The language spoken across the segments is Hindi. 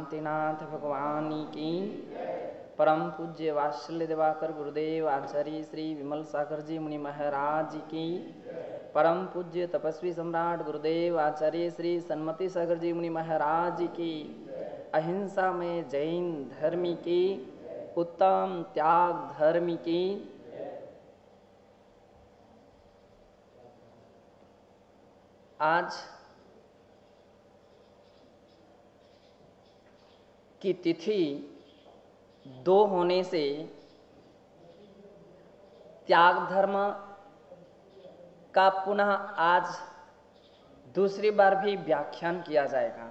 शांतिनाथ भगवान की, परम पूज्य वात्सल्य दिवाकर गुरुदेव आचार्य श्री विमल सागर जी मुनि महाराज की, परम पूज्य तपस्वी सम्राट गुरुदेव आचार्य श्री सन्मति सागर जी मुनि महाराज की, अहिंसा में जैन धर्म की, उत्तम त्याग धर्म की, आज की तिथि 2 होने से त्याग धर्म का पुनः आज दूसरी बार भी व्याख्यान किया जाएगा।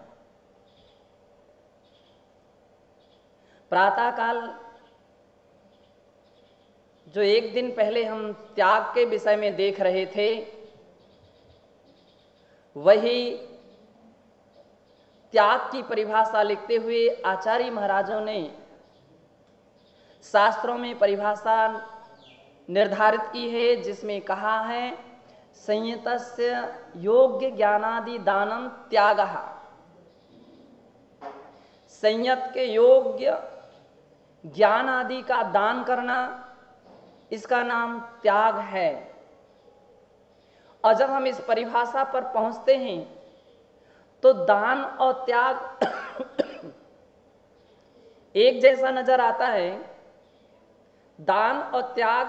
प्रातःकाल जो एक दिन पहले हम त्याग के विषय में देख रहे थे, वही त्याग की परिभाषा लिखते हुए आचार्य महाराजों ने शास्त्रों में परिभाषा निर्धारित की है, जिसमें कहा है संयतस्य योग्य ज्ञानादि दानम त्यागः। संयत के योग्य ज्ञान आदि का दान करना, इसका नाम त्याग है। और जब हम इस परिभाषा पर पहुंचते हैं तो दान और त्याग एक जैसा नजर आता है। दान और त्याग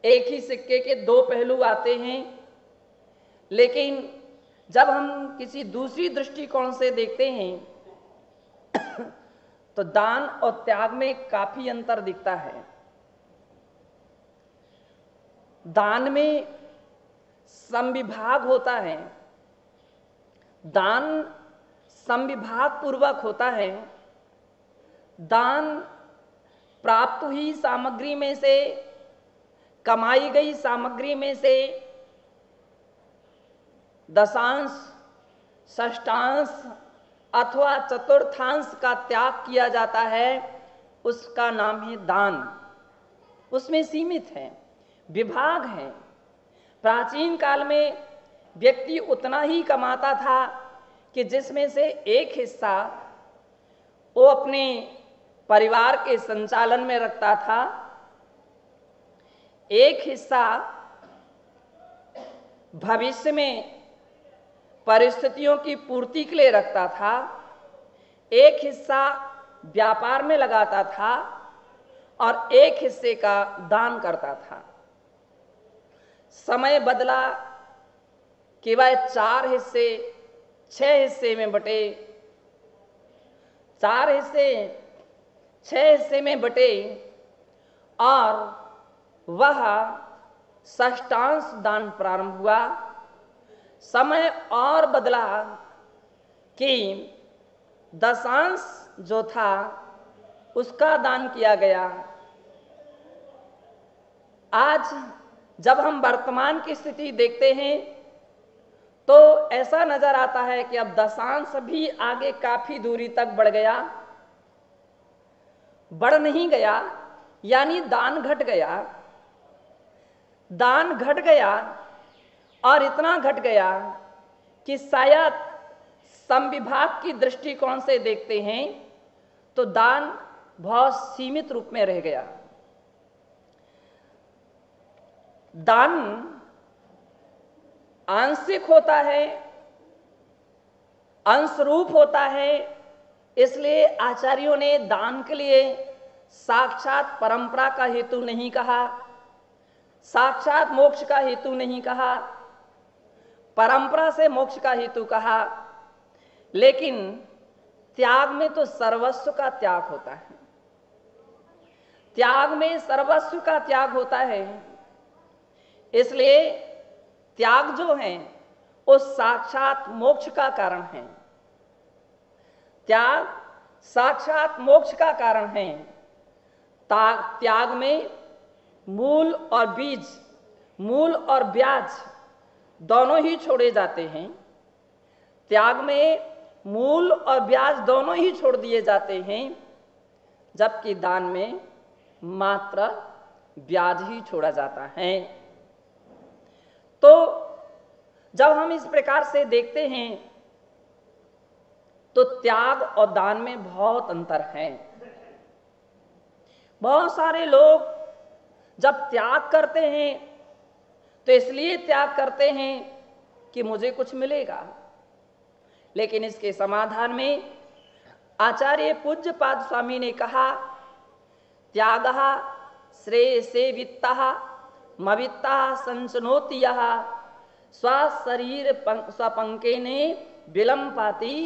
एक ही सिक्के के 2 पहलू आते हैं, लेकिन जब हम किसी दूसरी दृष्टिकोण से देखते हैं तो दान और त्याग में काफी अंतर दिखता है। दान में समविभाग होता है, दान समविभाग पूर्वक होता है। दान प्राप्त हुई सामग्री में से, कमाई गई सामग्री में से दशांश, षष्ठांश अथवा चतुर्थांश का त्याग किया जाता है, उसका नाम है दान। उसमें सीमित है, विभाग है। प्राचीन काल में व्यक्ति उतना ही कमाता था कि जिसमें से एक हिस्सा वो अपने परिवार के संचालन में रखता था, एक हिस्सा भविष्य में परिस्थितियों की पूर्ति के लिए रखता था, एक हिस्सा व्यापार में लगाता था और एक हिस्से का दान करता था। समय बदला कि वह 4 हिस्से 6 हिस्से में बटे, 4 हिस्से 6 हिस्से में बटे और वह षष्ठांश दान प्रारंभ हुआ। समय और बदला कि दशांश जो था उसका दान किया गया। आज जब हम वर्तमान की स्थिति देखते हैं तो ऐसा नजर आता है कि अब दशांश भी आगे काफी दूरी तक बढ़ गया। बढ़ नहीं गया, यानी दान घट गया। दान घट गया और इतना घट गया कि शायद समविभाग की दृष्टिकोण से देखते हैं तो दान बहुत सीमित रूप में रह गया। दान आंशिक होता है, अंशरूप होता है। इसलिए आचार्यों ने दान के लिए साक्षात परंपरा का हेतु नहीं कहा, साक्षात मोक्ष का हेतु नहीं कहा, परंपरा से मोक्ष का हेतु कहा। लेकिन त्याग में तो सर्वस्व का त्याग होता है, त्याग में सर्वस्व का त्याग होता है। इसलिए त्याग जो है वो साक्षात मोक्ष का कारण है। त्याग साक्षात मोक्ष का कारण है। त्याग में मूल और बीज, मूल और ब्याज दोनों ही छोड़े जाते हैं। त्याग में मूल और ब्याज दोनों ही छोड़ दिए जाते हैं, जबकि दान में मात्र ब्याज ही छोड़ा जाता है। तो जब हम इस प्रकार से देखते हैं तो त्याग और दान में बहुत अंतर है। बहुत सारे लोग जब त्याग करते हैं तो इसलिए त्याग करते हैं कि मुझे कुछ मिलेगा, लेकिन इसके समाधान में आचार्य पूज्यपाद स्वामी ने कहा, त्यागः श्रेयसे वित्तः मवित्तः संचनोति यः स्वशरीर स्वपंकेने विलंपाति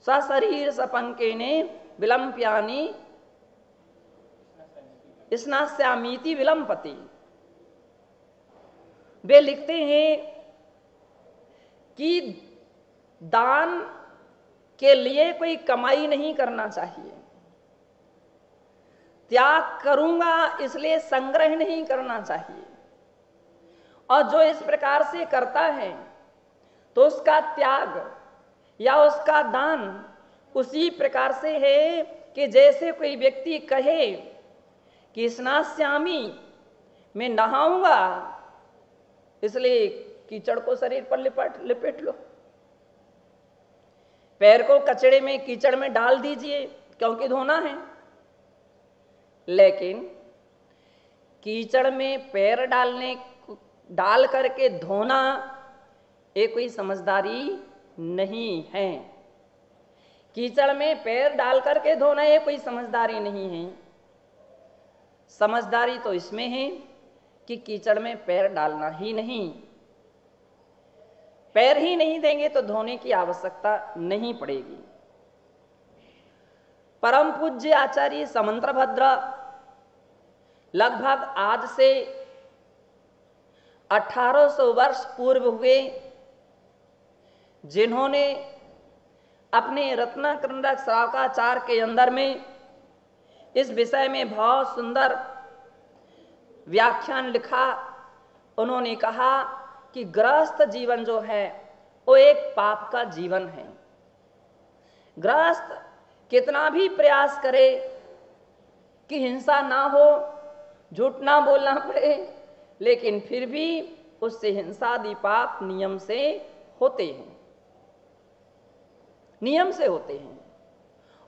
स्वशरीर स्वपंकेने विलंप्यानि स्नास्यामीति विलंपति। वे लिखते हैं कि दान के लिए कोई कमाई नहीं करना चाहिए, त्याग करूंगा इसलिए संग्रह नहीं करना चाहिए, और जो इस प्रकार से करता है तो उसका त्याग या उसका दान उसी प्रकार से है कि जैसे कोई व्यक्ति कहे कि स्नास्यामी, मैं नहाऊंगा इसलिए कीचड़ को शरीर पर लिपेट लो, पैर को कचड़े में कीचड़ में डाल दीजिए क्योंकि धोना है। लेकिन कीचड़ में पैर डाल करके धोना ये कोई समझदारी नहीं है। कीचड़ में पैर डाल करके धोना ये कोई समझदारी नहीं है। समझदारी तो इसमें है कि कीचड़ में पैर डालना ही नहीं, पैर ही नहीं देंगे तो धोने की आवश्यकता नहीं पड़ेगी। परम पूज्य आचार्य समंत्रभद्र लगभग आज से 1800 वर्ष पूर्व हुए, जिन्होंने अपने रत्नाकरंडक श्रावकाचार के अंदर में इस विषय में बहुत सुंदर व्याख्यान लिखा। उन्होंने कहा कि गृहस्थ जीवन जो है वो एक पाप का जीवन है। गृहस्थ कितना भी प्रयास करे कि हिंसा ना हो, झूठ ना बोलना पड़े, लेकिन फिर भी उससे हिंसादि पाप नियम से होते हैं, नियम से होते हैं।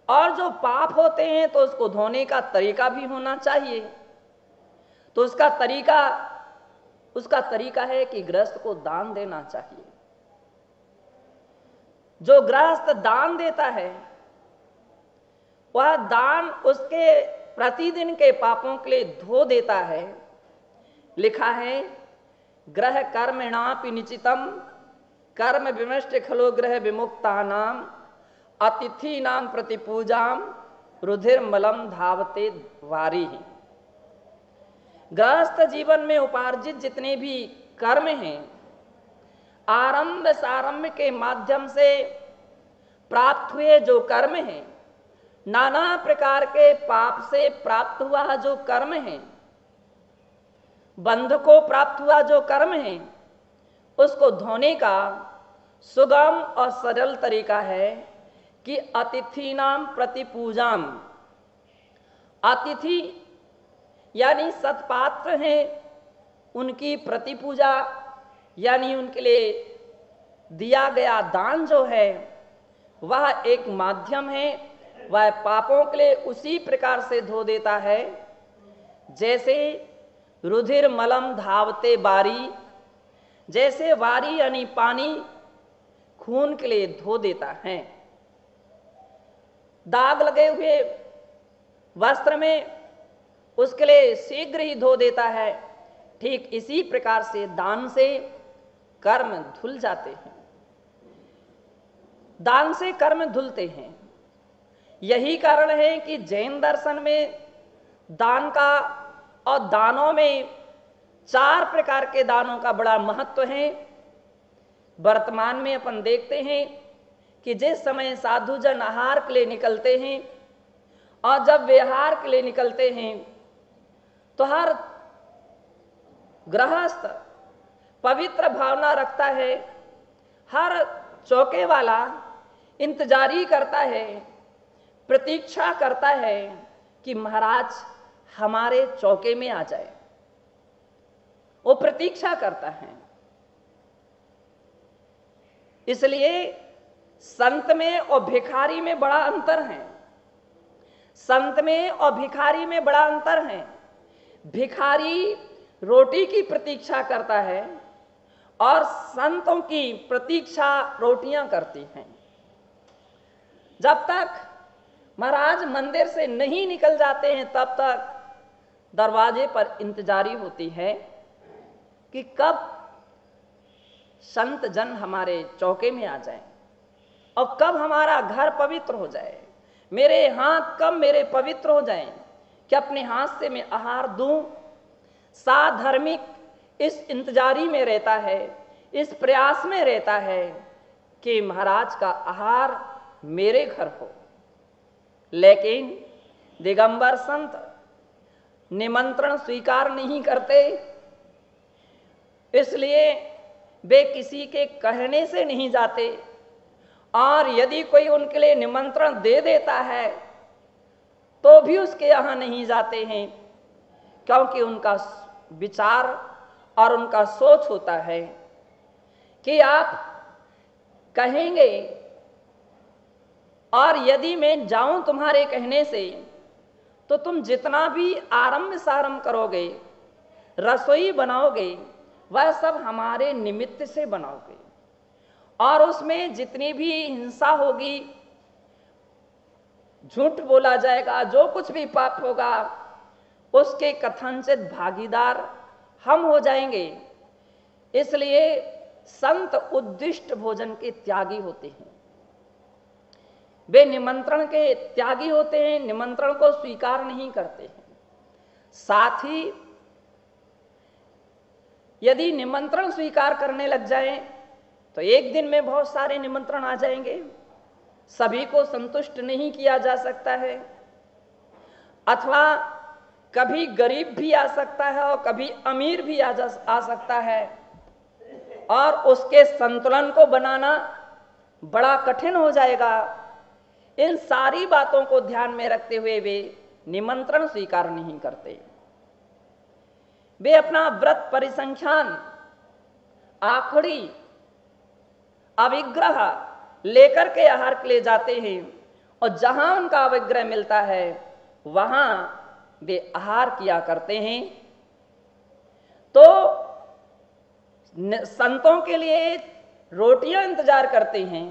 और जो पाप होते हैं तो उसको धोने का तरीका भी होना चाहिए। तो उसका तरीका है कि गृहस्थ को दान देना चाहिए। जो गृहस्थ दान देता है वह दान उसके प्रतिदिन के पापों के लिए धो देता है। लिखा है, ग्रह कर्मणापि निचितम कर्म विमष्ट खलो ग्रह विमुक्तानाम अतिथीनाम प्रतिपूजाम रुधिर्मलम धावते वारी। गृहस्थ जीवन में उपार्जित जितने भी कर्म हैं, आरंभ सारंभ के माध्यम से प्राप्त हुए जो कर्म हैं, नाना प्रकार के पाप से प्राप्त हुआ जो कर्म है, बंध को प्राप्त हुआ जो कर्म है, उसको धोने का सुगम और सरल तरीका है कि अतिथीनाम प्रतिपूजाम। अतिथि यानी सत्पात्र हैं, उनकी प्रतिपूजा यानी उनके लिए दिया गया दान जो है वह एक माध्यम है। वह पापों के लिए उसी प्रकार से धो देता है जैसे रुधिर मलम धावते बारी, जैसे वारी यानी पानी खून के लिए धो देता है। दाग लगे हुए वस्त्र में उसके लिए शीघ्र ही धो देता है। ठीक इसी प्रकार से दान से कर्म धुल जाते हैं, दान से कर्म धुलते हैं। यही कारण है कि जैन दर्शन में दान का और दानों में 4 प्रकार के दानों का बड़ा महत्व है। वर्तमान में अपन देखते हैं कि जिस समय साधुजन आहार के लिए निकलते हैं और जब विहार के लिए निकलते हैं तो हर गृहस्थ पवित्र भावना रखता है, हर चौके वाला इंतजारी करता है, प्रतीक्षा करता है कि महाराज हमारे चौके में आ जाए। वो प्रतीक्षा करता है। इसलिए संत में और भिखारी में बड़ा अंतर है। संत में और भिखारी में बड़ा अंतर है। भिखारी रोटी की प्रतीक्षा करता है और संतों की प्रतीक्षा रोटियां करती हैं। जब तक महाराज मंदिर से नहीं निकल जाते हैं तब तक दरवाजे पर इंतजारी होती है कि कब संत जन हमारे चौके में आ जाएं और कब हमारा घर पवित्र हो जाए, मेरे हाथ कब मेरे पवित्र हो जाएं कि अपने हाथ से मैं आहार दूं। साधर्मिक इस इंतजारी में रहता है, इस प्रयास में रहता है कि महाराज का आहार मेरे घर हो। लेकिन दिगंबर संत निमंत्रण स्वीकार नहीं करते, इसलिए वे किसी के कहने से नहीं जाते, और यदि कोई उनके लिए निमंत्रण दे देता है तो भी उसके यहाँ नहीं जाते हैं, क्योंकि उनका विचार और उनका सोच होता है कि आप कहेंगे और यदि मैं जाऊं तुम्हारे कहने से तो तुम जितना भी आरंभ सारंभ करोगे, रसोई बनाओगे, वह सब हमारे निमित्त से बनाओगे, और उसमें जितनी भी हिंसा होगी, झूठ बोला जाएगा, जो कुछ भी पाप होगा उसके कथनचित भागीदार हम हो जाएंगे। इसलिए संत उद्दिष्ट भोजन के त्यागी होते हैं, वे निमंत्रण के त्यागी होते हैं, निमंत्रण को स्वीकार नहीं करते हैं। साथ ही यदि निमंत्रण स्वीकार करने लग जाएं तो एक दिन में बहुत सारे निमंत्रण आ जाएंगे, सभी को संतुष्ट नहीं किया जा सकता है, अथवा कभी गरीब भी आ सकता है और कभी अमीर भी आ सकता है, और उसके संतुलन को बनाना बड़ा कठिन हो जाएगा। इन सारी बातों को ध्यान में रखते हुए वे निमंत्रण स्वीकार नहीं करते। वे अपना व्रत परिसंख्यान, आखड़ी, अविग्रह लेकर के आहार के लिए जाते हैं, और जहां उनका अविग्रह मिलता है वहां वे आहार किया करते हैं। तो संतों के लिए रोटियां इंतजार करते हैं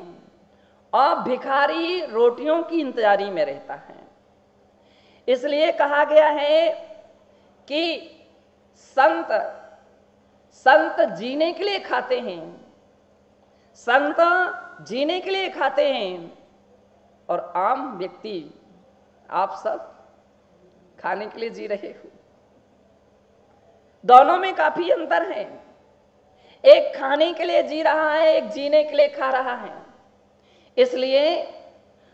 और भिखारी रोटियों की इंतजारी में रहता है। इसलिए कहा गया है कि संत जीने के लिए खाते हैं, संत जीने के लिए खाते हैं, और आम व्यक्ति आप सब खाने के लिए जी रहे हो। दोनों में काफी अंतर है। एक खाने के लिए जी रहा है, एक जीने के लिए खा रहा है। इसलिए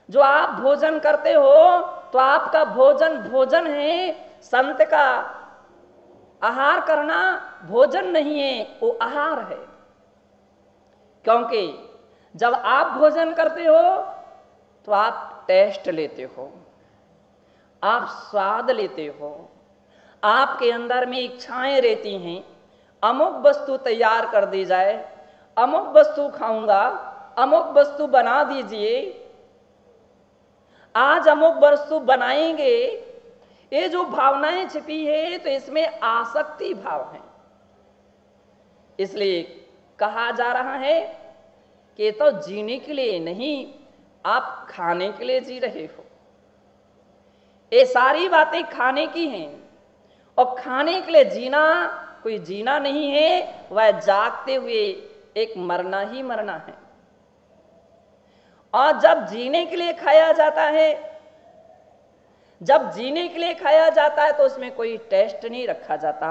जो आप भोजन करते हो तो आपका भोजन भोजन है, संत का आहार करना भोजन नहीं है, वो आहार है। क्योंकि जब आप भोजन करते हो तो आप टेस्ट लेते हो, आप स्वाद लेते हो, आपके अंदर में इच्छाएं रहती हैं, अमुक वस्तु तैयार कर दी जाए, अमुक वस्तु खाऊंगा, अमुक वस्तु बना दीजिए, आज अमुक वस्तु बनाएंगे। ये जो भावनाएं छिपी है तो इसमें आसक्ति भाव है। इसलिए कहा जा रहा है कि तो जीने के लिए नहीं, आप खाने के लिए जी रहे हो। ये सारी बातें खाने की हैं, और खाने के लिए जीना कोई जीना नहीं है, वह जागते हुए एक मरना ही मरना है। और जब जीने के लिए खाया जाता है, जब जीने के लिए खाया जाता है तो उसमें कोई टेस्ट नहीं रखा जाता,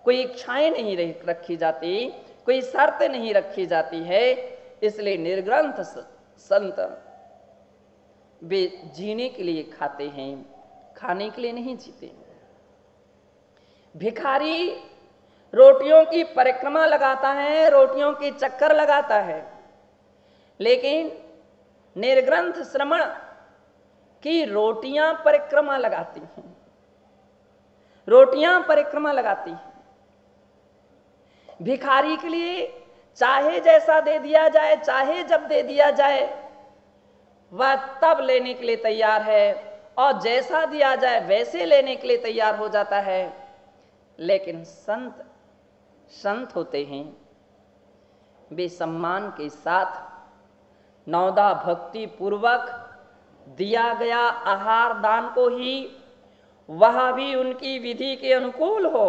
कोई इच्छाएं नहीं रखी जाती, कोई शर्त नहीं रखी जाती है। इसलिए निर्ग्रंथ संत वे जीने के लिए खाते हैं, खाने के लिए नहीं जीते। भिखारी रोटियों की परिक्रमा लगाता है, रोटियों के चक्कर लगाता है, लेकिन निर्ग्रंथ श्रमण की रोटियां परिक्रमा लगाती हैं, रोटियां परिक्रमा लगाती हैं। भिखारी के लिए चाहे जैसा दे दिया जाए, चाहे जब दे दिया जाए, वह तब लेने के लिए तैयार है और जैसा दिया जाए वैसे लेने के लिए तैयार हो जाता है। लेकिन संत संत होते हैं, वे सम्मान के साथ नवदा भक्ति पूर्वक दिया गया आहार दान को ही, वह भी उनकी विधि के अनुकूल हो,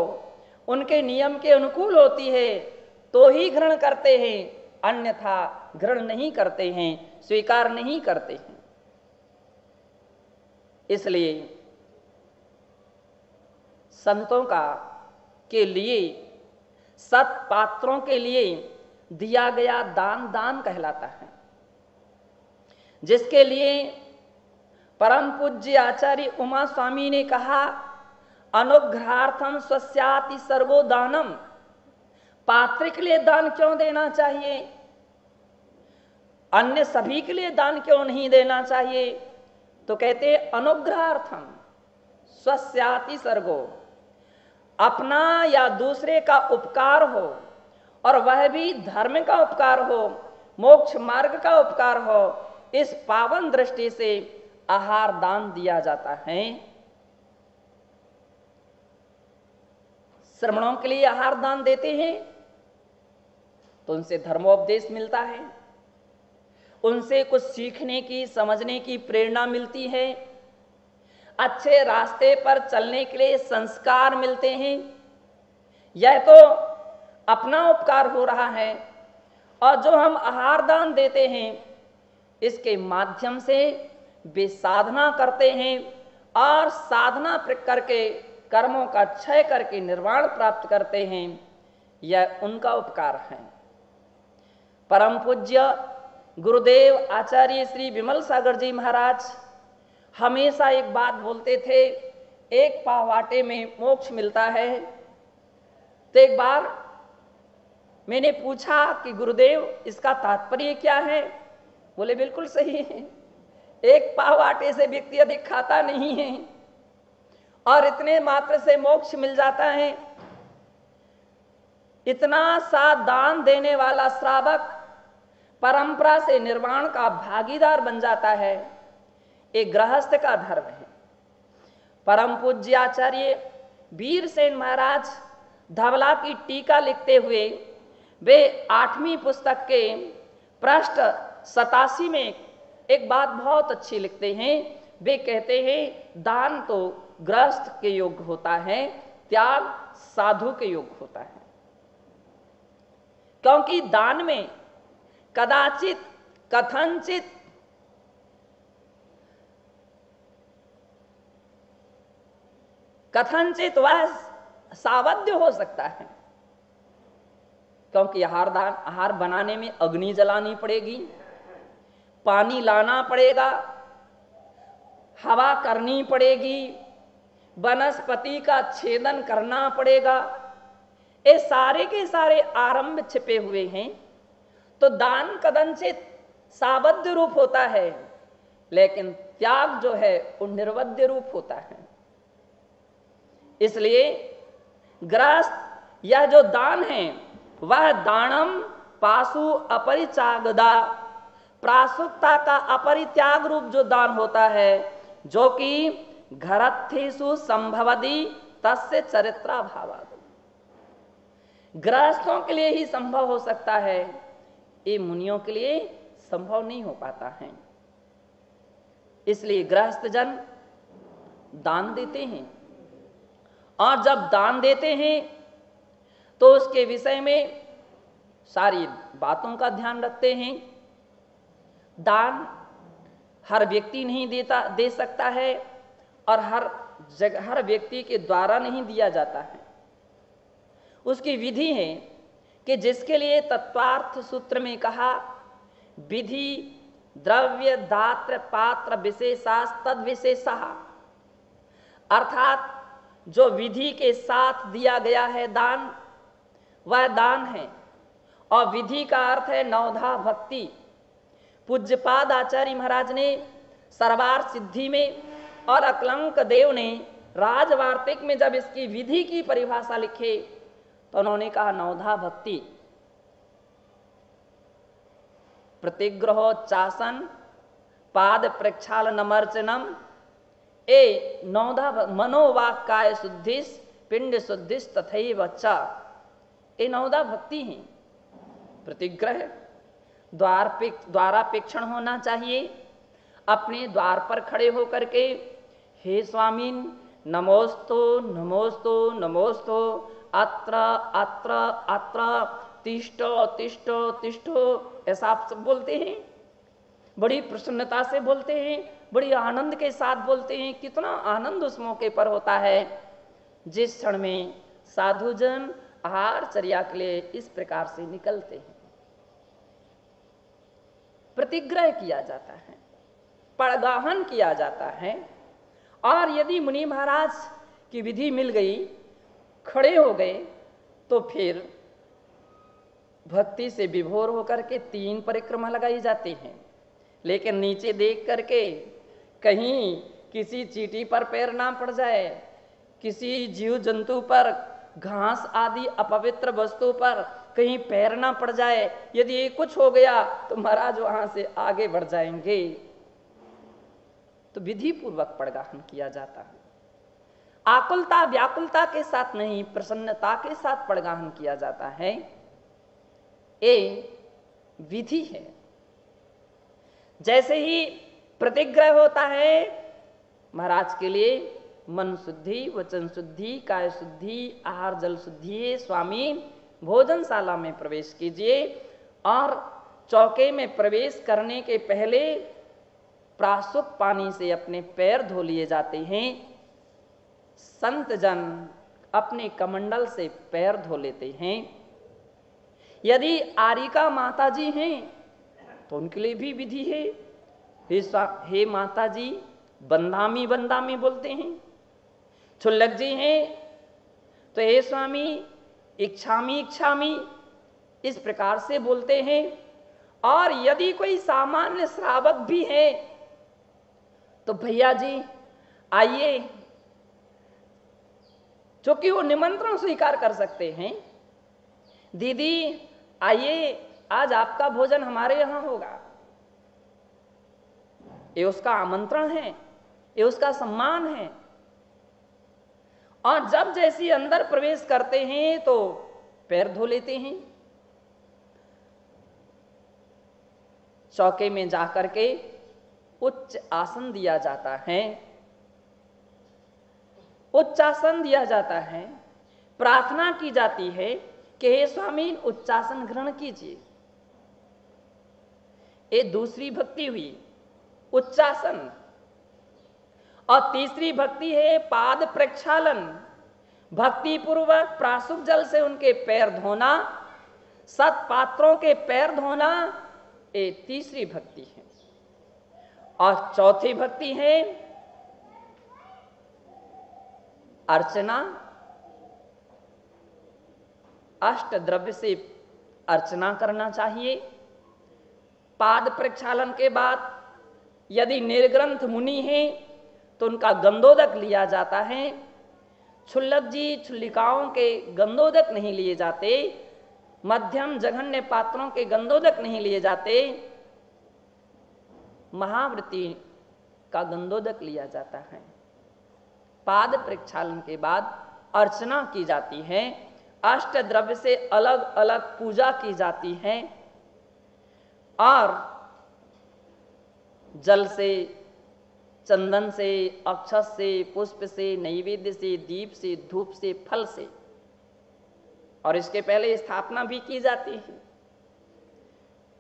उनके नियम के अनुकूल होती है तो ही ग्रहण करते हैं, अन्यथा ग्रहण नहीं करते हैं, स्वीकार नहीं करते हैं। इसलिए संतों का के लिए, सत पात्रों के लिए दिया गया दान दान कहलाता है, जिसके लिए परम पूज्य आचार्य उमा स्वामी ने कहा, अनुग्रहार्थम स्वस्याति सर्वो दानम। पात्र के लिए दान क्यों देना चाहिए, अन्य सभी के लिए दान क्यों नहीं देना चाहिए? तो कहते अनुग्रहार्थम स्वस्याति सर्गो, अपना या दूसरे का उपकार हो, और वह भी धर्म का उपकार हो, मोक्ष मार्ग का उपकार हो, इस पावन दृष्टि से आहार दान दिया जाता है। श्रमणों के लिए आहार दान देते हैं तो उनसे धर्मोपदेश मिलता है, उनसे कुछ सीखने की, समझने की प्रेरणा मिलती है, अच्छे रास्ते पर चलने के लिए संस्कार मिलते हैं। यह तो अपना उपकार हो रहा है, और जो हम आहार दान देते हैं इसके माध्यम से वे साधना करते हैं, और साधना करके कर्मों का क्षय करके निर्वाण प्राप्त करते हैं। यह उनका उपकार है। परम पूज्य गुरुदेव आचार्य श्री विमल सागर जी महाराज हमेशा एक बात बोलते थे, एक पाव आटे में मोक्ष मिलता है। तो एक बार मैंने पूछा कि गुरुदेव इसका तात्पर्य क्या है? बोले बिल्कुल सही है, एक पाव आटे से व्यक्ति अधिक खाता नहीं है और इतने मात्र से मोक्ष मिल जाता है। इतना सा दान देने वाला श्रावक परंपरा से निर्वाण का भागीदार बन जाता है। एक गृहस्थ का धर्म है। परम पूज्य आचार्य वीरसेन महाराज धवला की टीका लिखते हुए वे 8वीं पुस्तक के पृष्ठ 87 में एक बात बहुत अच्छी लिखते हैं। वे कहते हैं दान तो गृहस्थ के योग्य होता है, त्याग साधु के योग्य होता है, क्योंकि दान में कदाचित कथनचित वह सावध्य हो सकता है, क्योंकि आहार बनाने में अग्नि जलानी पड़ेगी, पानी लाना पड़ेगा, हवा करनी पड़ेगी, वनस्पति का छेदन करना पड़ेगा। ये सारे के सारे आरंभ छिपे हुए हैं। तो दान कदाचित सावध्य रूप होता है, लेकिन त्याग जो है वो निर्वध्य रूप होता है। इसलिए गृहस्थ यह जो दान है वह दानम पासु अपरिचागदा, प्रासुकता का अपरित्याग रूप जो दान होता है, जो कि घरत्थेषु संभवति तस्य चरित्राभावात्, गृहस्थों के लिए ही संभव हो सकता है, ये मुनियों के लिए संभव नहीं हो पाता है। इसलिए गृहस्थ जन दान देते हैं, और जब दान देते हैं तो उसके विषय में सारी बातों का ध्यान रखते हैं। दान हर व्यक्ति नहीं दे सकता है, और हर व्यक्ति के द्वारा नहीं दिया जाता है। उसकी विधि है कि जिसके लिए तत्वार्थ सूत्र में कहा, विधि द्रव्य दात्र पात्र विशेषास तद विशेषः, अर्थात जो विधि के साथ दिया गया है दान वह दान है, और विधि का अर्थ है नवधा भक्ति। पूज्यपाद आचार्य महाराज ने सरवार सिद्धि में और अकलंक देव ने राजवार्तिक में जब इसकी विधि की परिभाषा लिखे तो उन्होंने कहा नवधा भक्ति प्रतिग्रहोच्चासन पाद प्रक्षालन नमर्चनम ए नौधा मनोवाक काय शुद्धिस पिंड शुद्धिस तथैव च। ये नौधा भक्ति है। प्रतिग्रह, द्वारापेक्षण होना चाहिए। अपने द्वार पर खड़े होकर के हे स्वामी नमोस्तु नमोस्तु नमोस्तु अत्र अत्र अत्र तिष्ठो तिष्ठो तिष्ठो, ऐसा आप सब बोलते हैं। बड़ी प्रसन्नता से बोलते हैं, बड़ी आनंद के साथ बोलते हैं। कितना आनंद उस मौके पर होता है जिस क्षण में साधुजन आहार चर्या के लिए इस प्रकार से निकलते हैं। प्रतिग्रह किया जाता है, पड़गाहन किया जाता है। और यदि मुनि महाराज की विधि मिल गई, खड़े हो गए, तो फिर भक्ति से विभोर होकर के 3 परिक्रमा लगाई जाती हैं। लेकिन नीचे देख करके कहीं किसी चींटी पर पैर ना पड़ जाए, किसी जीव जंतु पर, घास आदि अपवित्र वस्तु पर कहीं पैर ना पड़ जाए। यदि ये कुछ हो गया तो महाराज वहां से आगे बढ़ जाएंगे। तो विधि पूर्वक पड़गाहन किया जाता है। आकुलता व्याकुलता के साथ नहीं, प्रसन्नता के साथ पड़गाहन किया जाता है। ये विधि है। जैसे ही प्रतिग्रह होता है महाराज के लिए मन शुद्धि, वचन शुद्धि, काय शुद्धि, आहार जल शुद्धि। स्वामी भोजनशाला में प्रवेश कीजिए और चौके में प्रवेश करने के पहले प्राशुद्ध पानी से अपने पैर धो लिए जाते हैं। संत जन अपने कमंडल से पैर धो लेते हैं। यदि आरिका माता जी हैं तो उनके लिए भी विधि है। हे माता जी, बंदामी बंदामी बोलते हैं। छुल्लक जी हैं तो हे स्वामी इच्छामी इच्छामी, इस प्रकार से बोलते हैं। और यदि कोई सामान्य श्रावक भी है तो भैया जी आइए, क्योंकि वो निमंत्रण स्वीकार कर सकते हैं। दीदी आइए, आज आपका भोजन हमारे यहां होगा। ये उसका आमंत्रण है, ये उसका सम्मान है। और जब जैसी अंदर प्रवेश करते हैं तो पैर धो लेते हैं। चौके में जाकर के उच्च आसन दिया जाता है, उच्चासन दिया जाता है। प्रार्थना की जाती है कि हे स्वामी उच्चासन ग्रहण कीजिए। ये दूसरी भक्ति हुई, उच्चासन। और तीसरी भक्ति है पाद प्रक्षालन। भक्ति पूर्वक प्राशुद्ध जल से उनके पैर धोना, सत्पात्रों के पैर धोना, ये तीसरी भक्ति है। और चौथी भक्ति है अर्चना। अष्ट द्रव्य से अर्चना करना चाहिए। पाद प्रक्षालन के बाद यदि निर्ग्रंथ मुनि हैं तो उनका गंधोदक लिया जाता है। छुल्लक जी छुल्लिकाओं के गंधोदक नहीं लिए जाते, मध्यम जघन्य पात्रों के गंधोदक नहीं लिए जाते। महाव्रती का गंधोदक लिया जाता है। पाद प्रक्षालन के बाद अर्चना की जाती है। अष्ट द्रव्य से अलग अलग पूजा की जाती है। और जल से, चंदन से, अक्षत से, पुष्प से, नैवेद्य से, दीप से, धूप से, फल से, और इसके पहले स्थापना भी की जाती है।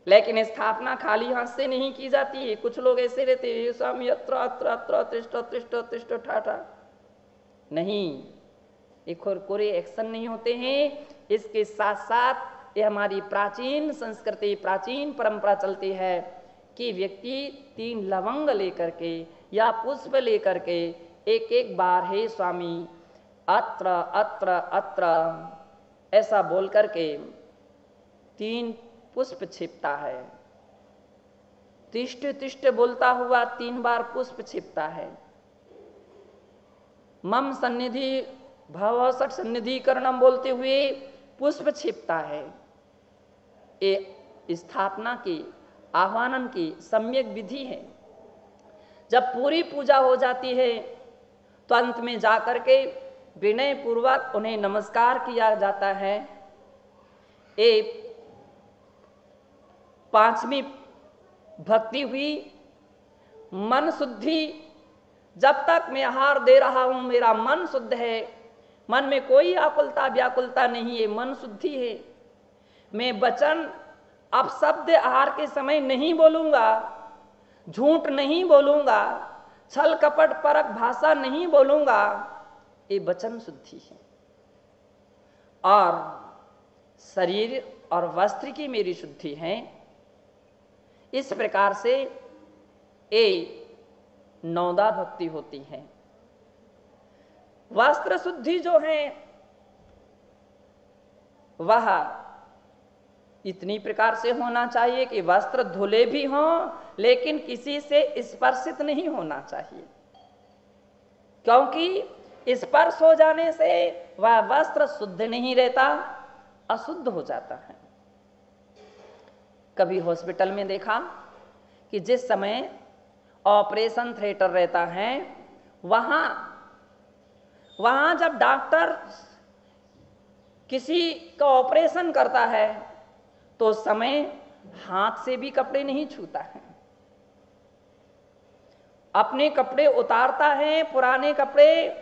लेकिन स्थापना खाली हाथ से नहीं की जाती है। कुछ लोग ऐसे रहते हैं, स्वामी अत्र अत्र अत्र तिष्ठ तिष्ठ तिष्ठ ठाठा, नहीं, ये कोरे एक्शन नहीं होते हैं। इसके साथ साथ ये हमारी प्राचीन संस्कृति, प्राचीन परंपरा चलती है कि व्यक्ति 3 लवंग लेकर के या पुष्प लेकर के एक एक बार हे स्वामी अत्र अत्र अत्र ऐसा बोल करके 3 पुष्प छिपता है। तिष्ठ तिष्ठ बोलता हुआ 3 बार पुष्प छिपता है। मम सन्निधि भव सट सन्निधिकरणम बोलते हुए पुष्प छिपता है। ये स्थापना की, आह्वानन की सम्यक विधि है। जब पूरी पूजा हो जाती है तो अंत में जाकर के विनय पूर्वक उन्हें नमस्कार किया जाता है। एक पांचवी भक्ति हुई मन शुद्धि। जब तक मैं आहार दे रहा हूं मेरा मन शुद्ध है, मन में कोई आकुलता व्याकुलता नहीं है, मन शुद्धि है। मैं वचन अपशब्द आहार के समय नहीं बोलूंगा, झूठ नहीं बोलूंगा, छल कपट परक भाषा नहीं बोलूंगा, ये वचन शुद्धि है। और शरीर और वस्त्र की मेरी शुद्धि है। इस प्रकार से ये नौदा भक्ति होती है। वस्त्र शुद्धि जो है वह इतनी प्रकार से होना चाहिए कि वस्त्र धुले भी हों लेकिन किसी से स्पर्शित नहीं होना चाहिए, क्योंकि स्पर्श हो जाने से वह वस्त्र शुद्ध नहीं रहता, अशुद्ध हो जाता है। कभी हॉस्पिटल में देखा कि जिस समय ऑपरेशन थिएटर रहता है वहां जब डॉक्टर किसी का ऑपरेशन करता है तो उस समय हाथ से भी कपड़े नहीं छूता है, अपने कपड़े उतारता है, पुराने कपड़े,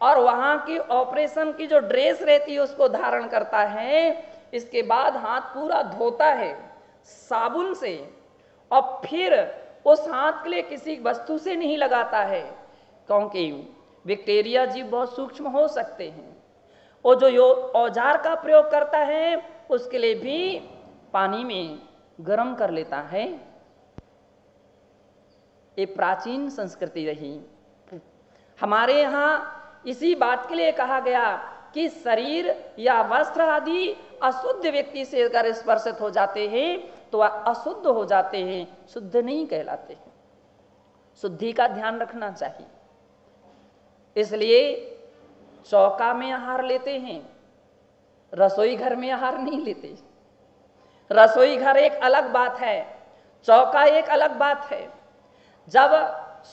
और वहां की ऑपरेशन की जो ड्रेस रहती है उसको धारण करता है। इसके बाद हाथ पूरा धोता है साबुन से और फिर उस हाथ के लिए किसी वस्तु से नहीं लगाता है, क्योंकि बैक्टीरिया जीव बहुत सूक्ष्म हो सकते हैं। और जो औजार का प्रयोग करता है उसके लिए भी पानी में गर्म कर लेता है। ये प्राचीन संस्कृति रही। हमारे यहाँ इसी बात के लिए कहा गया कि शरीर या वस्त्र आदि अशुद्ध व्यक्ति से अगर स्पर्शित हो जाते हैं तो वह अशुद्ध हो जाते हैं, शुद्ध नहीं कहलाते हैं। शुद्धि का ध्यान रखना चाहिए। इसलिए चौका में आहार लेते हैं, रसोई घर में आहार नहीं लेते। रसोई घर एक अलग बात है, चौका एक अलग बात है। जब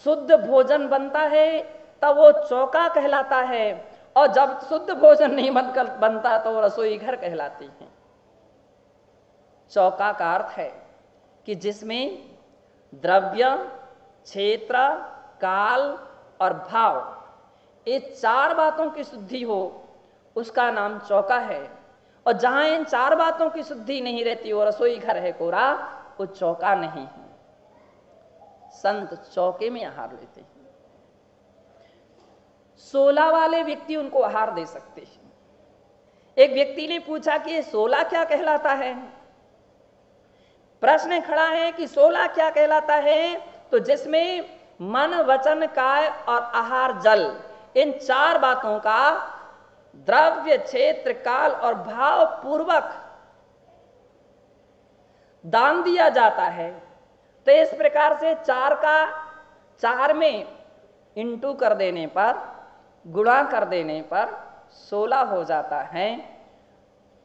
शुद्ध भोजन बनता है तब वो चौका कहलाता है, और जब शुद्ध भोजन नहीं बनता तो रसोई घर कहलाती है। चौका का अर्थ है कि जिसमें द्रव्य, क्षेत्र, काल और भाव, ये चार बातों की शुद्धि हो उसका नाम चौका है। और जहां इन चार बातों की शुद्धि नहीं रहती वो रसोई घर है कोरा, वो चौका नहीं है। संत चौके में आहार लेते हैं। 16 वाले व्यक्ति उनको आहार दे सकते हैं। एक व्यक्ति ने पूछा कि ये 16 क्या कहलाता है। प्रश्न खड़ा है कि 16 क्या कहलाता है, तो जिसमें मन, वचन, काय और आहार, जल, इन चार बातों का द्रव्य, क्षेत्र, काल और भाव पूर्वक दान दिया जाता है। तो इस प्रकार से चार का 4 में इंटू कर देने पर, गुणा कर देने पर 16 हो जाता है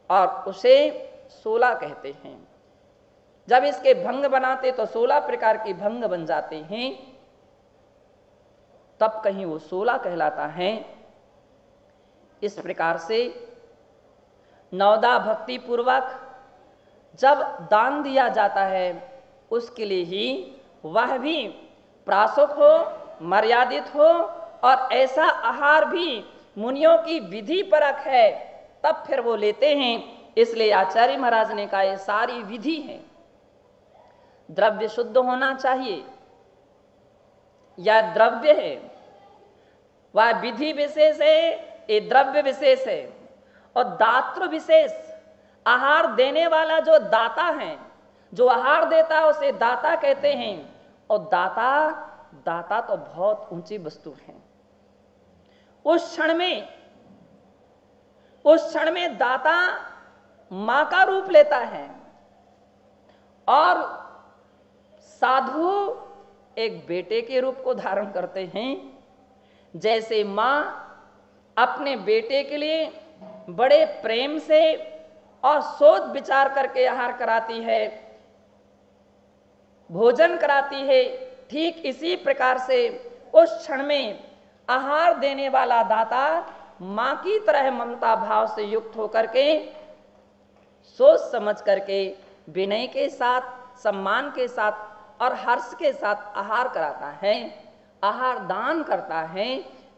और उसे 16 कहते हैं। जब इसके भंग बनाते तो 16 प्रकार के भंग बन जाते हैं, तब कहीं वो 16 कहलाता है। इस प्रकार से नवदा भक्ति पूर्वक जब दान दिया जाता है उसके लिए ही वह भी प्रासुक हो, मर्यादित हो, और ऐसा आहार भी मुनियों की विधि परक है, तब फिर वो लेते हैं। इसलिए आचार्य महाराज ने कहा ये सारी विधि है। द्रव्य शुद्ध होना चाहिए, या द्रव्य है वह विधि विशेष है, ये द्रव्य विशेष है। और दात्र विशेष, आहार देने वाला जो दाता है, जो आहार देता है उसे दाता कहते हैं। और दाता तो बहुत ऊंची वस्तु है। उस क्षण में दाता मां का रूप लेता है और साधु एक बेटे के रूप को धारण करते हैं। जैसे मां अपने बेटे के लिए बड़े प्रेम से और सोच विचार करके आहार कराती है, भोजन कराती है, ठीक इसी प्रकार से उस क्षण में आहार देने वाला दाता मां की तरह ममता भाव से युक्त होकर के सोच समझ करके विनय के साथ, सम्मान के साथ और हर्ष के साथ आहार कराता है, आहार दान करता है,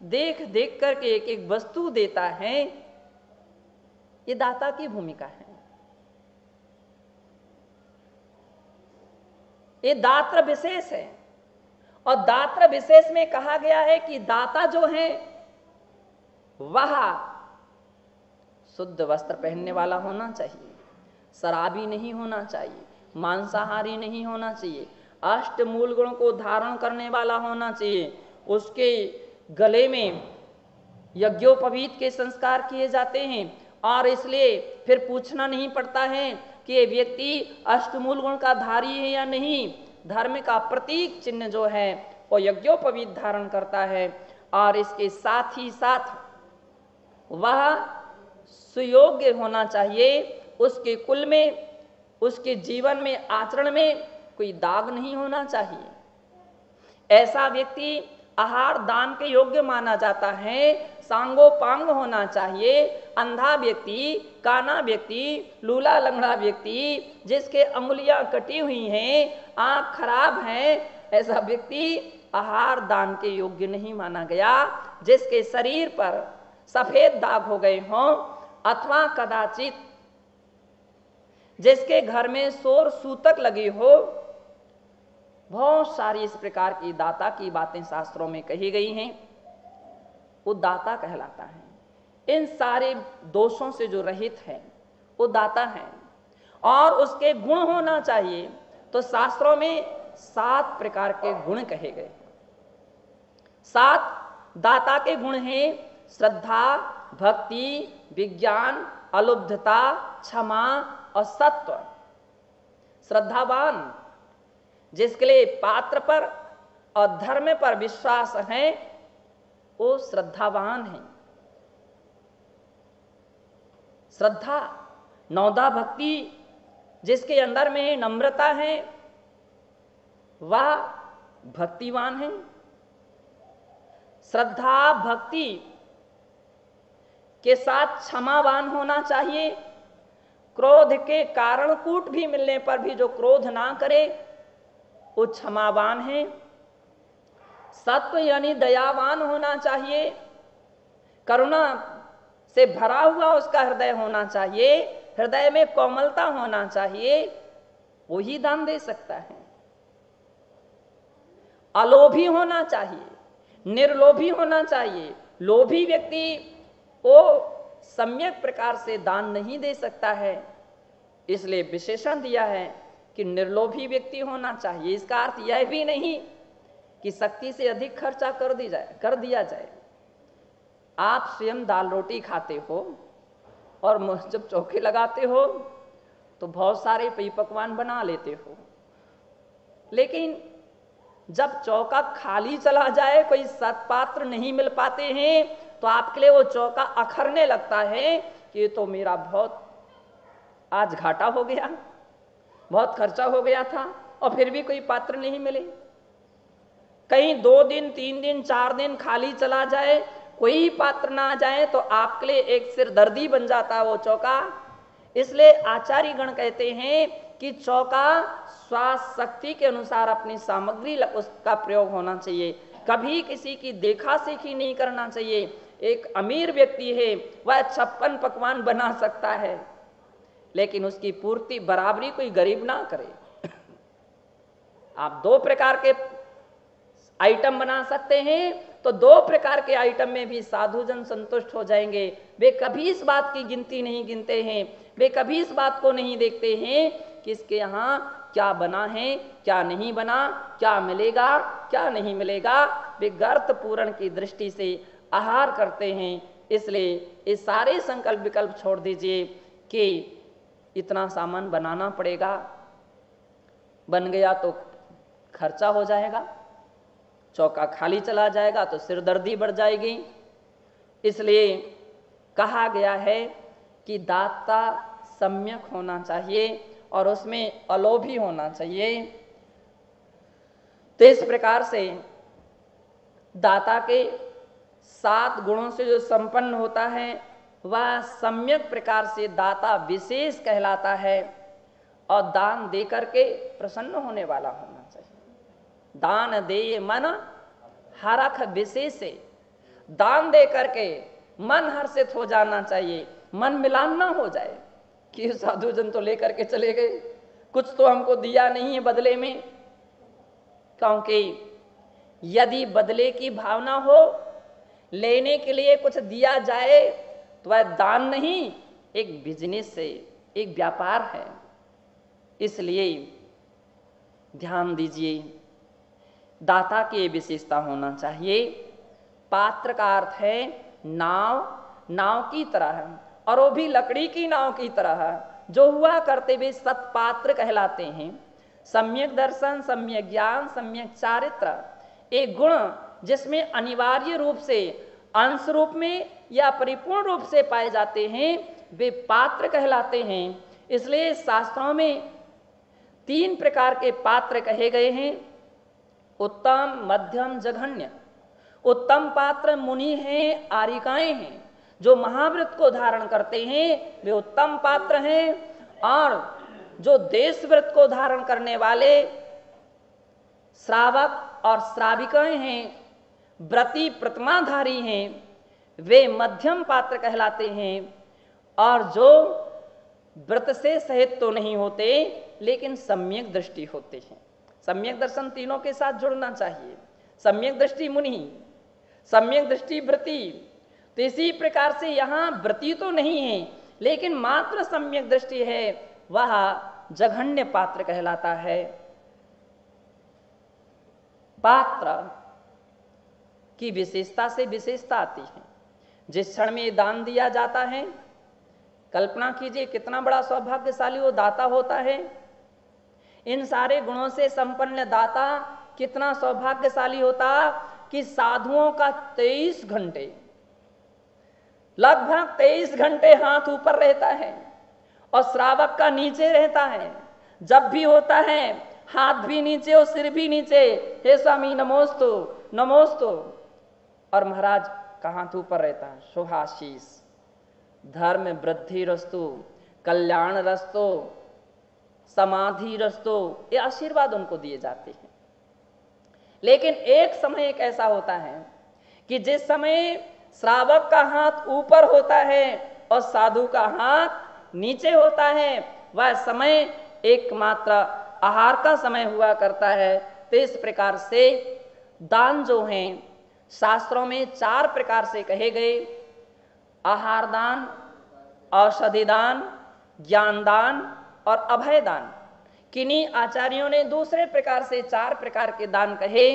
देख देख करके एक एक वस्तु देता है। ये दाता की भूमिका है। ये दात्र विशेष है। और दात्र विशेष में कहा गया है कि दाता जो है वह शुद्ध वस्त्र पहनने वाला होना चाहिए, शराबी नहीं होना चाहिए, मांसाहारी नहीं होना चाहिए, अष्टमूल गुण को धारण करने वाला होना चाहिए। उसके गले में यज्ञोपवीत के संस्कार किए जाते हैं और इसलिए फिर पूछना नहीं पड़ता है कि ये व्यक्ति अष्टमूल गुण का धारी है या नहीं। धर्म का प्रतीक चिन्ह जो है वो यज्ञोपवीत धारण करता है और इसके साथ ही साथ वह सुयोग्य होना चाहिए। उसके कुल में, उसके जीवन में, आचरण में कोई दाग नहीं होना चाहिए। ऐसा व्यक्ति आहार दान के योग्य माना जाता है। सांगोपांग होना चाहिए। अंधा व्यक्ति, काना व्यक्ति, लूला लंगड़ा व्यक्ति, जिसके अंगुलियां कटी हुई हैं, आंख खराब है, ऐसा व्यक्ति आहार दान के योग्य नहीं माना गया। जिसके शरीर पर सफेद दाग हो गए हों अथवा कदाचित जिसके घर में शोर सूतक लगी हो, बहुत सारी इस प्रकार की दाता की बातें शास्त्रों में कही गई हैं, वो दाता कहलाता है। इन सारे दोषों से जो रहित है वो दाता है। और उसके गुण होना चाहिए। तो शास्त्रों में 7 प्रकार के गुण कहे गए। 7 दाता के गुण हैं: श्रद्धा, भक्ति, विज्ञान, अलुब्धता, क्षमा और सत्व। श्रद्धावान, जिसके लिए पात्र पर और धर्म पर विश्वास है, वो श्रद्धावान है। श्रद्धा, नौदा भक्ति, जिसके अंदर में नम्रता है वह भक्तिवान है। श्रद्धा भक्ति के साथ क्षमावान होना चाहिए। क्रोध के कारण कूट भी मिलने पर भी जो क्रोध ना करे वो क्षमावान है। सत्व यानी दयावान होना चाहिए। करुणा से भरा हुआ उसका हृदय होना चाहिए। हृदय में कोमलता होना चाहिए, वो ही दान दे सकता है। अलोभी होना चाहिए, निर्लोभी होना चाहिए। लोभी व्यक्ति वो सम्यक प्रकार से दान नहीं दे सकता है, इसलिए विशेषण दिया है कि निर्लोभी व्यक्ति होना चाहिए। इसका अर्थ यह भी नहीं कि शक्ति से अधिक खर्चा कर दिया जाए। आप स्वयं दाल रोटी खाते हो और जब चौके लगाते हो तो बहुत सारे पेय पकवान बना लेते हो, लेकिन जब चौका खाली चला जाए, कोई सत्पात्र नहीं मिल पाते हैं, तो आपके लिए वो चौका अखरने लगता है कि ये तो मेरा बहुत आज घाटा हो गया, बहुत खर्चा हो गया था और फिर भी कोई पात्र नहीं मिले। कहीं 2 दिन, 3 दिन, 4 दिन खाली चला जाए, कोई पात्र ना आ जाए, तो आपके लिए एक सिरदर्दी बन जाता है वो चौका। इसलिए आचार्य गण कहते हैं कि चौका स्वाशक्ति के अनुसार अपनी सामग्री उसका प्रयोग होना चाहिए। कभी किसी की देखा सीखी नहीं करना चाहिए। एक अमीर व्यक्ति है, वह 56 पकवान बना सकता है, लेकिन उसकी पूर्ति बराबरी कोई गरीब ना करे। आप 2 प्रकार के आइटम बना सकते हैं, तो 2 प्रकार के आइटम में भी साधुजन संतुष्ट हो जाएंगे। वे कभी इस बात की गिनती नहीं गिनते हैं, वे कभी इस बात को नहीं देखते हैं कि इसके यहाँ क्या बना है, क्या नहीं बना, क्या मिलेगा, क्या नहीं मिलेगा। वे गर्त पूरण की दृष्टि से आहार करते हैं। इसलिए ये सारे संकल्प विकल्प छोड़ दीजिए कि इतना सामान बनाना पड़ेगा, बन गया तो खर्चा हो जाएगा, चौका खाली चला जाएगा तो सिरदर्दी बढ़ जाएगी। इसलिए कहा गया है कि दाता सम्यक होना चाहिए और उसमें अलोभी होना चाहिए। तो इस प्रकार से दाता के 7 गुणों से जो संपन्न होता है वह सम्यक प्रकार से दाता विशेष कहलाता है और दान दे करके प्रसन्न होने वाला होना चाहिए। दान दे मन हरख विशेष, दान दे करके मन हर्षित हो जाना चाहिए, मन मिलान ना हो जाए कि साधु जन तो लेकर के चले गए, कुछ तो हमको दिया नहीं है बदले में। क्योंकि यदि बदले की भावना हो, लेने के लिए कुछ दिया जाए, तो वह दान नहीं, एक बिजनेस है, एक व्यापार है। इसलिए ध्यान दीजिए, दाता की विशेषता होना चाहिए। पात्र का अर्थ है नाव, नाव की तरह, और वो भी लकड़ी की नाव की तरह, जो हुआ करते वे सत्पात्र कहलाते हैं। सम्यक दर्शन, सम्यक ज्ञान, सम्यक चारित्र, एक गुण जिसमें अनिवार्य रूप से अंश रूप में या परिपूर्ण रूप से पाए जाते हैं, वे पात्र कहलाते हैं। इसलिए शास्त्रों में 3 प्रकार के पात्र कहे गए हैं, उत्तम, मध्यम, जघन्य। उत्तम पात्र मुनि हैं, आरिकाएं हैं, जो महाव्रत को धारण करते हैं वे उत्तम पात्र हैं, और जो देश व्रत को धारण करने वाले श्रावक और श्राविकाएं हैं, व्रती प्रतिमाधारी हैं, वे मध्यम पात्र कहलाते हैं। और जो व्रत से सहित तो नहीं होते लेकिन सम्यक दृष्टि होते हैं। सम्यक दर्शन तीनों के साथ जुड़ना चाहिए। सम्यक दृष्टि मुनि, सम्यक दृष्टि व्रती। तो इसी प्रकार से यहाँ व्रती तो नहीं है लेकिन मात्र सम्यक दृष्टि है, वह जघन्य पात्र कहलाता है। पात्र की विशेषता से विशेषता आती है। जिस क्षण में दान दिया जाता है, कल्पना कीजिए कितना बड़ा सौभाग्यशाली वो दाता होता है। इन सारे गुणों से संपन्न दाता कितना सौभाग्यशाली होता कि साधुओं का 23 घंटे, लगभग 23 घंटे हाथ ऊपर रहता है और श्रावक का नीचे रहता है। जब भी होता है हाथ भी नीचे और सिर भी नीचे, हे स्वामी नमोस्तु नमोस्तु। और महाराज का हाथ ऊपर रहता है, शुभाशीष, धर्म वृद्धि रस्तु, कल्याण रस्तो, समाधि रस्तो, ये आशीर्वाद उनको दिए जाते हैं। लेकिन एक समय एक ऐसा होता है कि जिस समय श्रावक का हाथ ऊपर होता है और साधु का हाथ नीचे होता है, वह समय एकमात्र आहार का समय हुआ करता है। तो इस प्रकार से दान जो हैं शास्त्रों में 4 प्रकार से कहे गए, आहार दान, औषधि दान, ज्ञान दान और अभय दान। किन्हीं आचार्यों ने दूसरे प्रकार से 4 प्रकार के दान कहे,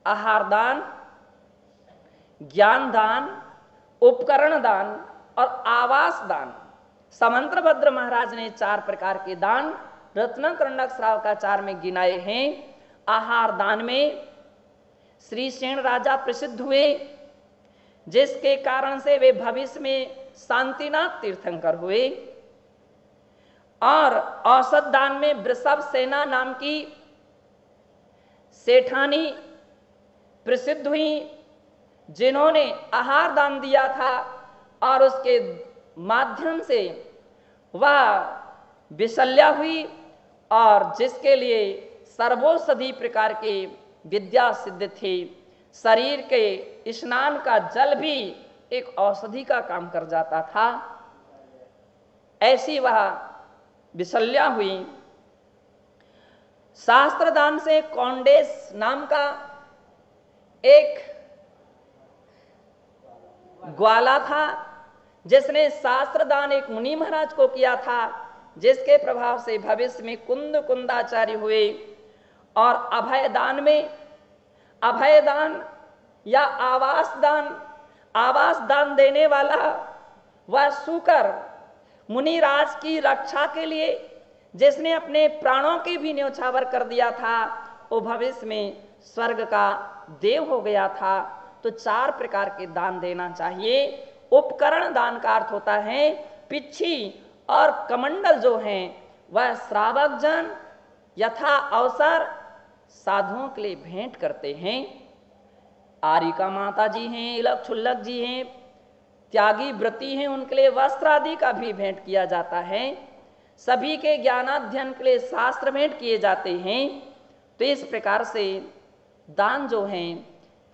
आहार दान, ज्ञान दान, उपकरण दान और आवास दान। समंत्रभद्र महाराज ने 4 प्रकार के दान रत्नकर्णक श्रावकाचार में गिनाए हैं। आहार दान में श्री सेन राजा प्रसिद्ध हुए, जिसके कारण से वे भविष्य में शांतिनाथ तीर्थंकर हुए। और औषध दान में वृषभ सेना नाम की सेठानी प्रसिद्ध हुई, जिन्होंने आहार दान दिया था और उसके माध्यम से वह विशल्या हुई और जिसके लिए सर्वौषधि प्रकार के विद्या सिद्ध थी। शरीर के स्नान का जल भी एक औषधि का काम कर जाता था। ऐसी वह विशल्या हुई। शास्त्रदान से कौंडेस नाम का एक ग्वाला था, जिसने शास्त्रदान एक मुनि महाराज को किया था, जिसके प्रभाव से भविष्य में कुंदाचार्य हुए। और अभय दान में, अभय दान या आवास दान, आवास दान देने वाला वह सूकर मुनिराज की रक्षा के लिए जिसने अपने प्राणों की भी न्यौछावर कर दिया था, वो भविष्य में स्वर्ग का देव हो गया था। तो 4 प्रकार के दान देना चाहिए। उपकरण दान का अर्थ होता है पिच्छी और कमंडल जो हैं वह श्रावक जन यथा अवसर साधुओं के लिए भेंट करते हैं। आरिका माता जी हैं, इलक छुल्लक जी हैं, त्यागी व्रती हैं, उनके लिए वस्त्र आदि का भी भेंट किया जाता है। सभी के ज्ञानाध्ययन के लिए शास्त्र भेंट किए जाते हैं। तो इस प्रकार से दान जो हैं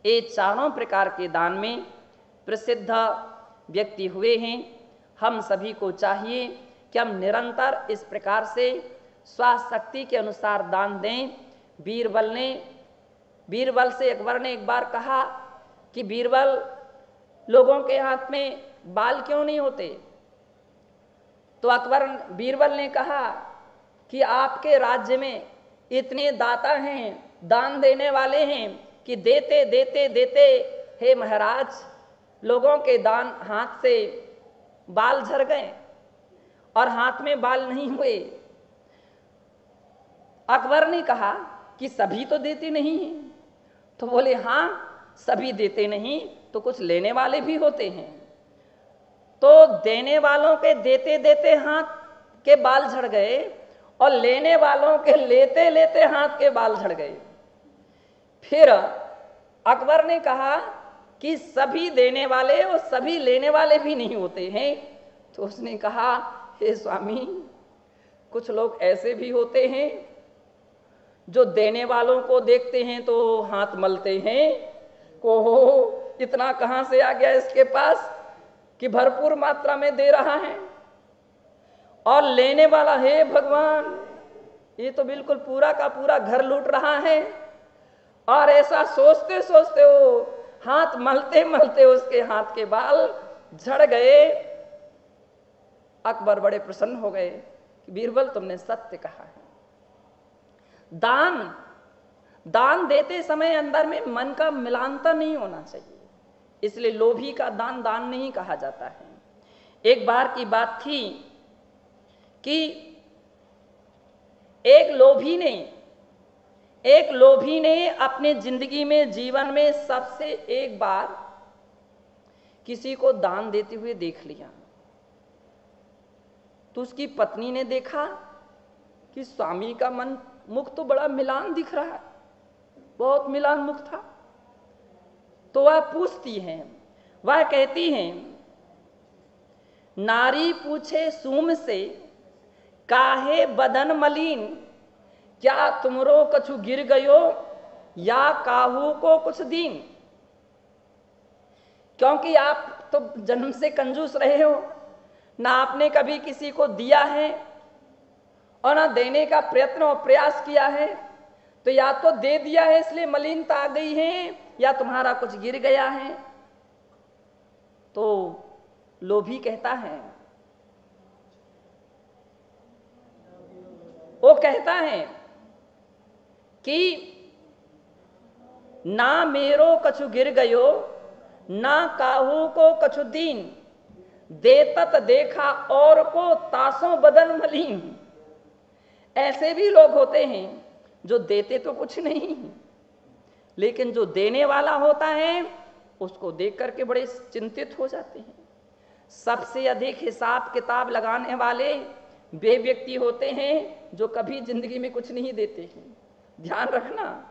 ये चारों प्रकार के दान में प्रसिद्ध व्यक्ति हुए हैं। हम सभी को चाहिए कि हम निरंतर इस प्रकार से स्वशक्ति के अनुसार दान दें। बीरबल से अकबर ने एक बार कहा कि बीरबल, लोगों के हाथ में बाल क्यों नहीं होते? तो बीरबल ने कहा कि आपके राज्य में इतने दाता हैं, दान देने वाले हैं कि देते देते देते हे महाराज, लोगों के दान हाथ से बाल झड़ गए और हाथ में बाल नहीं हुए। अकबर ने कहा कि सभी तो देते नहीं हैं। तो बोले हाँ, सभी देते नहीं तो कुछ लेने वाले भी होते हैं। तो देने वालों के देते देते हाथ के बाल झड़ गए और लेने वालों के लेते लेते हाथ के बाल झड़ गए। फिर अकबर ने कहा कि सभी देने वाले और सभी लेने वाले भी नहीं होते हैं। तो उसने कहा, हे स्वामी, कुछ लोग ऐसे भी होते हैं जो देने वालों को देखते हैं तो हाथ मलते हैं, ओहो इतना कहां से आ गया इसके पास कि भरपूर मात्रा में दे रहा है। और लेने वाला, हे भगवान, ये तो बिल्कुल पूरा का पूरा घर लूट रहा है। और ऐसा सोचते सोचते वो हाथ मलते मलते उसके हाथ के बाल झड़ गए। अकबर बड़े प्रसन्न हो गए कि बीरबल, तुमने सत्य कहा है। दान देते समय अंदर में मन का मिलानता नहीं होना चाहिए, इसलिए लोभी का दान दान नहीं कहा जाता है। एक बार की बात थी कि एक लोभी ने अपने जिंदगी में, जीवन में सबसे एक बार किसी को दान देते हुए देख लिया। तो उसकी पत्नी ने देखा कि स्वामी का मुख तो बड़ा मिलान दिख रहा है, बहुत मिलान मुख था। तो वह पूछती हैं, वह कहती हैं, नारी पूछे सूम से काहे बदन मलिन, क्या तुमरो कछु गिर गयो या काहू को कुछ दीन। क्योंकि आप तो जन्म से कंजूस रहे हो, ना आपने कभी किसी को दिया है और ना देने का प्रयत्न और प्रयास किया है। तो या तो दे दिया है इसलिए मलिनता आ गई है, या तुम्हारा कुछ गिर गया है। तो लोभी कहता है, वो कहता है कि ना मेरो कछु गिर गयो ना काहू को कछु दीन, देतत देखा और को तासों बदन मलीन। ऐसे भी लोग होते हैं जो देते तो कुछ नहीं, लेकिन जो देने वाला होता है उसको देख करके बड़े चिंतित हो जाते हैं। सबसे अधिक हिसाब किताब लगाने वाले वे व्यक्ति होते हैं जो कभी जिंदगी में कुछ नहीं देते हैं। ध्यान रखना,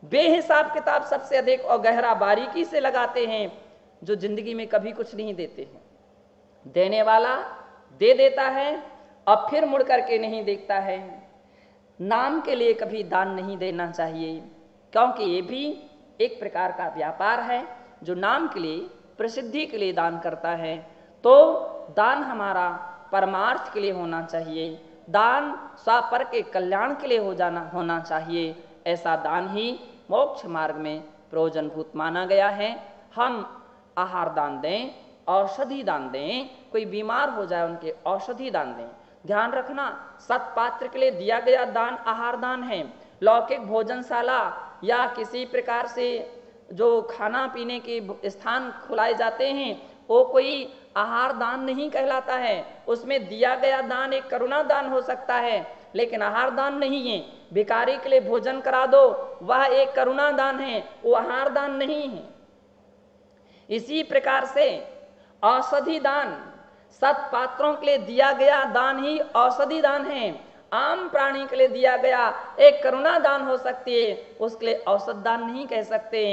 बेहिसाब किताब सबसे अधिक और गहरा बारीकी से लगाते हैं जो जिंदगी में कभी कुछ नहीं देते हैं। देने वाला दे देता है और फिर मुड़ करके नहीं देखता है। नाम के लिए कभी दान नहीं देना चाहिए, क्योंकि ये भी एक प्रकार का व्यापार है जो नाम के लिए, प्रसिद्धि के लिए दान करता है। तो दान हमारा परमार्थ के लिए होना चाहिए, दान स्वापर के कल्याण के लिए होना चाहिए। ऐसा दान ही मोक्ष मार्ग में प्रयोजनभूत माना गया है। हम आहार दान दें, औषधि दान दें, कोई बीमार हो जाए उनके औषधि दान दें। ध्यान रखना, सत्पात्र के लिए दिया गया दान आहार दान है। लौकिक भोजनशाला या किसी प्रकार से जो खाना पीने के स्थान खुलाए जाते हैं वो कोई आहार दान नहीं कहलाता है। उसमें दिया गया दान एक करुणा दान हो सकता है, लेकिन आहार दान नहीं है। भिखारी के लिए भोजन करा दो, वह एक करुणा दान है, वो आहार दान नहीं है। इसी प्रकार से औषधि दान, सत्पात्रों के लिए दिया गया दान ही औषधि दान है। आम प्राणी के लिए दिया गया एक करुणा दान हो सकती है, उसके लिए औसत दान नहीं कह सकते।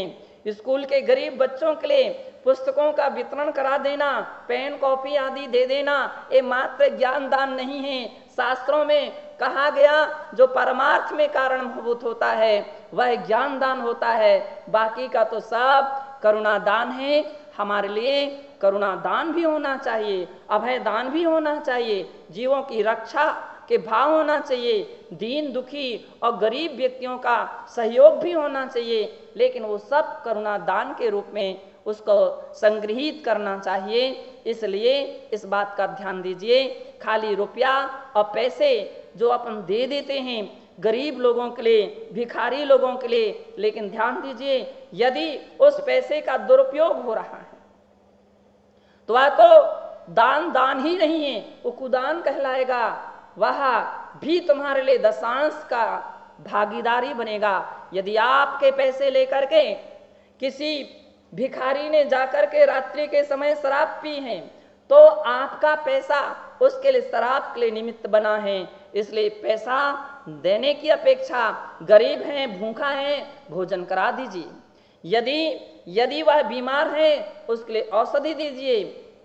स्कूल के गरीब बच्चों के लिए पुस्तकों का वितरण करा देना, पेन कॉपी आदि दे देना, ये मात्र ज्ञान दान नहीं है। शास्त्रों में कहा गया जो परमार्थ में कारणभूत होता है वह ज्ञान दान होता है, बाकी का तो सब करुणा दान है। हमारे लिए करुणा दान भी होना चाहिए, अभय दान भी होना चाहिए, जीवों की रक्षा के भाव होना चाहिए, दीन दुखी और गरीब व्यक्तियों का सहयोग भी होना चाहिए, लेकिन वो सब करुणा दान के रूप में उसको संग्रहित करना चाहिए। इसलिए इस बात का ध्यान दीजिए, खाली रुपया और पैसे जो अपन दे देते हैं गरीब लोगों के लिए, भिखारी लोगों के लिए, लेकिन ध्यान दीजिए यदि उस पैसे का दुरुपयोग हो रहा है तो वह तो दान दान ही नहीं है, वो कुदान कहलाएगा। वह भी तुम्हारे लिए दशांश का भागीदारी बनेगा। यदि आपके पैसे लेकर के किसी भिखारी ने जाकर के रात्रि के समय शराब पी है तो आपका पैसा उसके लिए शराब के लिए निमित्त बना है। इसलिए पैसा देने की अपेक्षा गरीब है, भूखा है, भोजन करा दीजिए। यदि वह बीमार है उसके लिए औषधि दीजिए,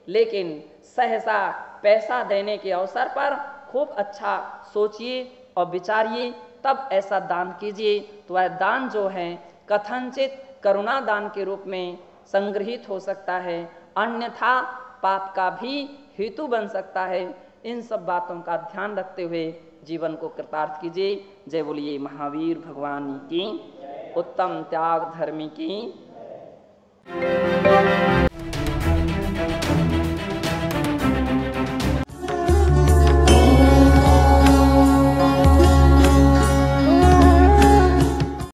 लेकिन सहसा पैसा देने के अवसर पर खूब अच्छा सोचिए और विचारिए, तब ऐसा दान कीजिए। तो वह दान जो है कथनचित करुणा दान के रूप में संग्रहित हो सकता है, अन्यथा पाप का भी हेतु बन सकता है। इन सब बातों का ध्यान रखते हुए जीवन को कृतार्थ कीजिए। जय बोलिए महावीर भगवान की, उत्तम त्याग धर्मी की।